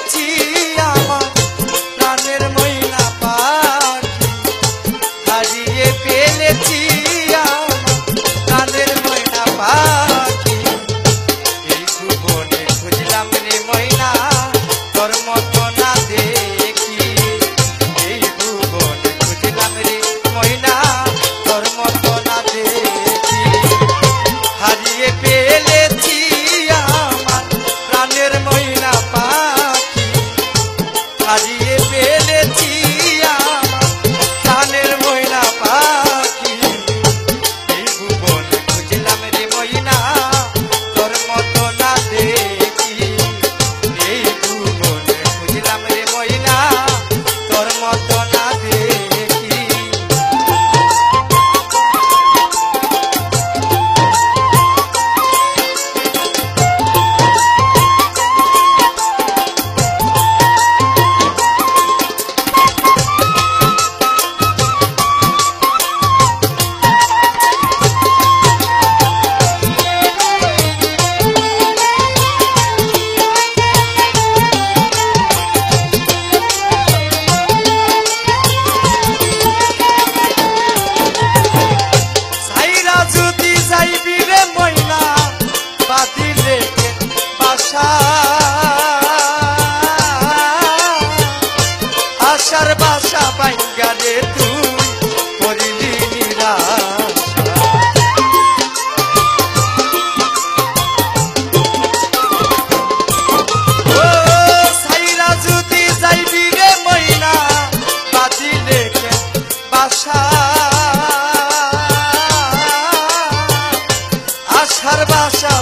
পেলেছি আমার প্রাণের ময়না পাখি, হারিয়ে পেলেছি আমার প্রাণের ময়না পাখি। এই ভুবনে খুঁজলাম রে ময়না তোর মতো না দেখি, এই ভুবনে খুঁজলাম রে ময়না তোর মতো না দেখি। হারিয়ে পেলেছি আমার প্রাণের ময়না পাখি, হারিয়ে পেলেছি আমার প্রাণের ময়না পাখি। এই ভুবনে খুঁজলাম রে ময়না তোর মতো না দেখি, এই ভুবনে খুঁজলাম রে ময়না তোর মতো না দেখি। আশার বাসা বাইঙ্গা রে তুই করিলি নিরাশা, ও সাইরা যদি যাইবি রে ময়না বাঁধিলে বাসা, আশার বাসা